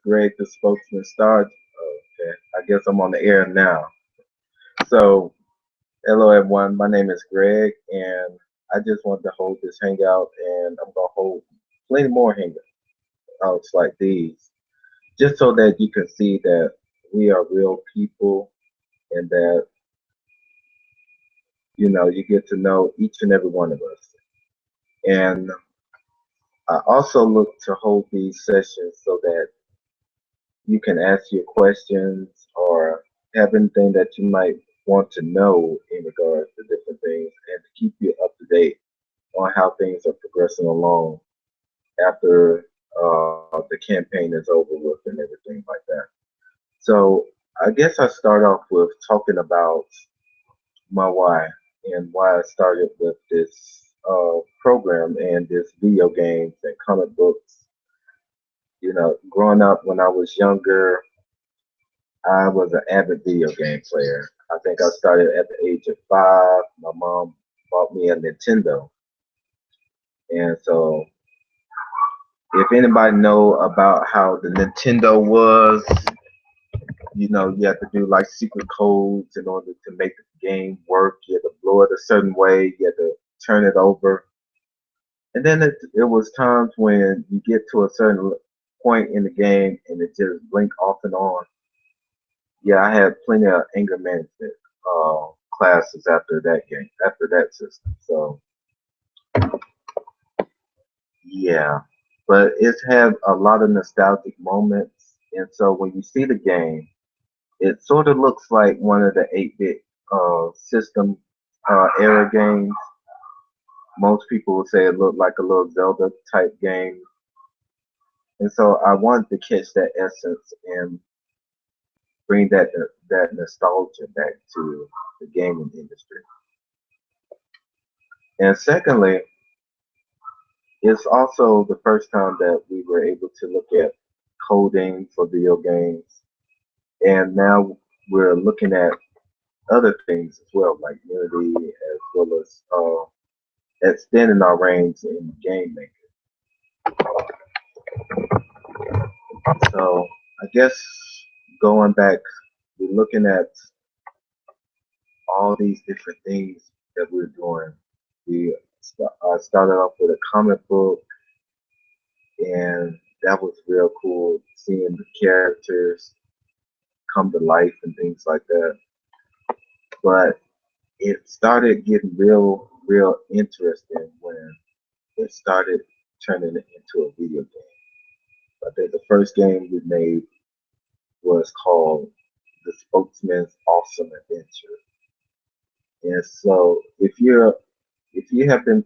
Greg, the Spokesman star. Okay, I guess I'm on the air now. So, hello everyone. My name is Greg, and I just want to hold this hangout, and I'm gonna hold plenty more hangouts like these, just so that you can see that we are real people, and that you get to know each and every one of us. And I also look to hold these sessions so that you can ask your questions or have anything that you might want to know in regards to different things and to keep you up to date on how things are progressing along after the campaign is over with and everything like that. So I guess I start off with talking about my why and why I started with this program and this video games and comic books. Growing up when I was younger, I was an avid video game player. I think I started at the age of 5. My mom bought me a Nintendo, and so if anybody know about how the Nintendo was, you had to do like secret codes in order to make the game work. You had to blow it a certain way. You had to turn it over, and then it was times when you get to a certain point in the game and it just blink off and on. Yeah, I had plenty of anger management classes after that game, after that system. So yeah, but it's had a lot of nostalgic moments, and so when you see the game, it sort of looks like one of the 8-bit system era games. Most people would say it looked like a little Zelda type game, and so I wanted to catch that essence and bring that nostalgia back to the gaming industry. And secondly, it's also the first time that we were able to look at coding for video games, and now we're looking at other things as well, like Unity, as well as extending our range in game making. So I guess going back, we're looking at all these different things that we're doing. I started off with a comic book, and that was real cool seeing the characters come to life and things like that. But it started getting real interesting when it started turning it into a video game. I think the first game we made was called The Spokesman's Awesome Adventure. And so if you have been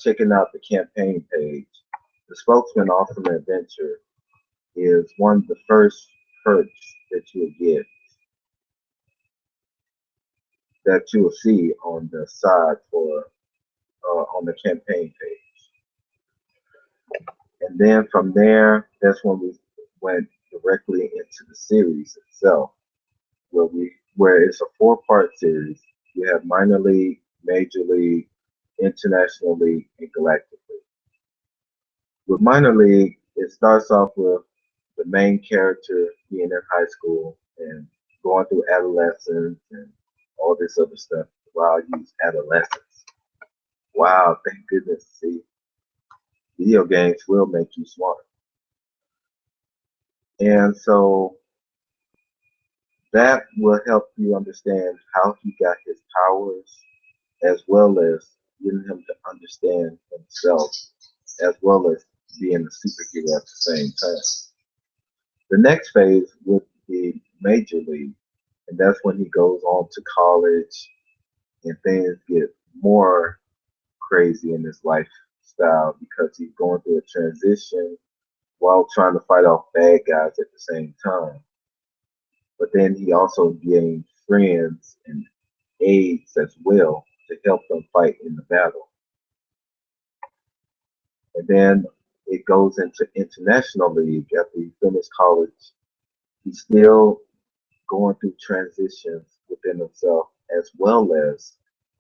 checking out the campaign page, the Spokesman Awesome Adventure is one of the first perks that you'll get, that you will see on the side for on the campaign page. And then from there, that's when we went directly into the series itself, where it's a 4-part series. You have minor league, major league, international league, and galactic league. With minor league, it starts off with the main character being in high school and going through adolescence and all this other stuff. Wow, I use adolescence. Wow, thank goodness. See, video games will make you smart. And so that will help you understand how he got his powers, as well as getting him to understand himself, as well as being a superhero at the same time. The next phase would be major league, and that's when he goes on to college and things get more crazy in his lifestyle because he's going through a transition while trying to fight off bad guys at the same time. But then he also gained friends and aides as well to help them fight in the battle. And then it goes into international league after he finished college. He's still going through transitions within himself as well as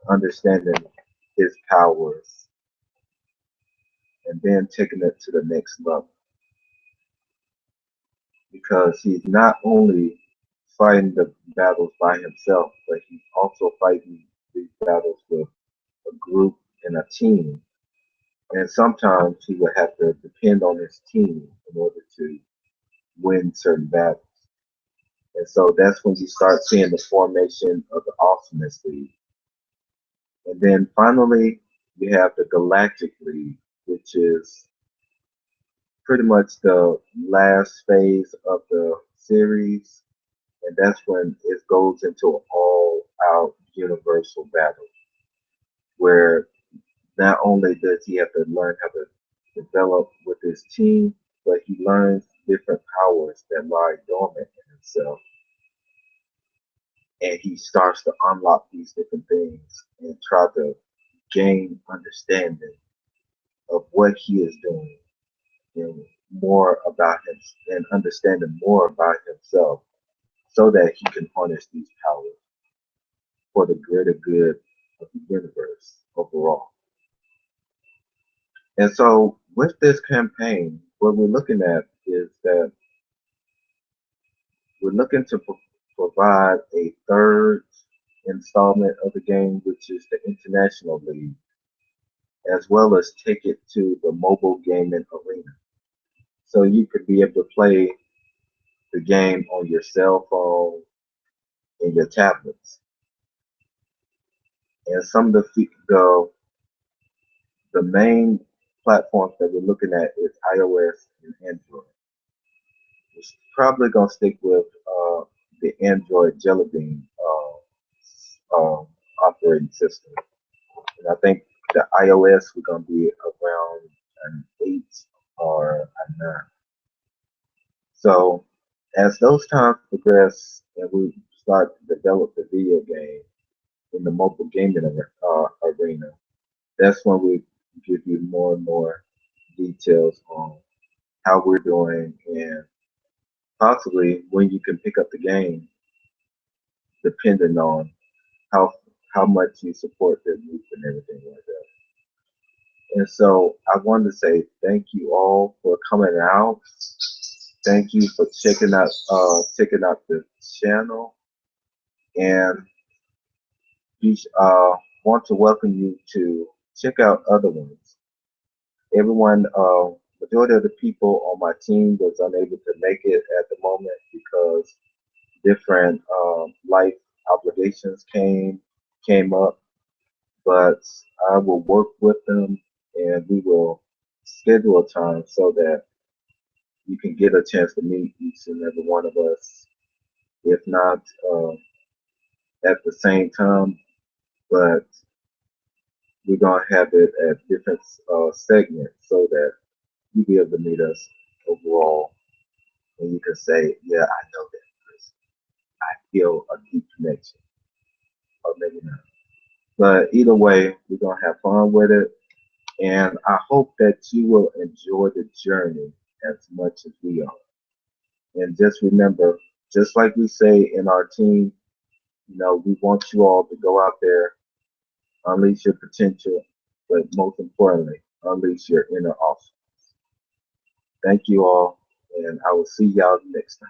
understanding his powers and then taking it to the next level. because he's not only fighting the battles by himself, but he's also fighting these battles with a group and a team. And sometimes he would have to depend on his team in order to win certain battles. And so that's when you start seeing the formation of the Awesomeness League. And then finally, you have the Galactic League, which is pretty much the last phase of the series. And that's when it goes into an all-out universal battle, where not only does he have to learn how to develop with his team, but he learns different powers that lie dormant in himself, and he starts to unlock these different things and try to gain understanding of what he is doing and more about him and understanding more about himself so that he can harness these powers for the greater good of the universe overall. And so with this campaign, what we're looking at is that we're looking to provide a third installment of the game, which is the International League, as well as take it to the mobile gaming arena. So you could be able to play the game on your cell phone and your tablets. And some of the main platforms that we're looking at is iOS and Android. We're probably gonna stick with the Android Jelly Bean operating system. And I think the iOS we're gonna be around an 8 or a 9. So as those times progress and we start to develop the video game in the mobile gaming arena, that's when we give you more and more details on how we're doing and possibly when you can pick up the game, depending on how how much you support the group and everything like that. And so I wanted to say thank you all for coming out. Thank you for checking out the channel, and we want to welcome you to check out other ones. Everyone, majority of the people on my team was unable to make it at the moment because different life obligations came up, but I will work with them and we will schedule a time so that you can get a chance to meet each and every one of us. If not at the same time, but we're gonna have it at different segments so that you be able to meet us overall, and you can say, "Yeah, I know that person. I feel a deep connection," or maybe not. But either way, we're gonna have fun with it, and I hope that you will enjoy the journey as much as we are. And just remember, just like we say in our team, we want you all to go out there, unleash your potential, but most importantly, unleash your inner awesome. Thank you all, and I will see y'all next time.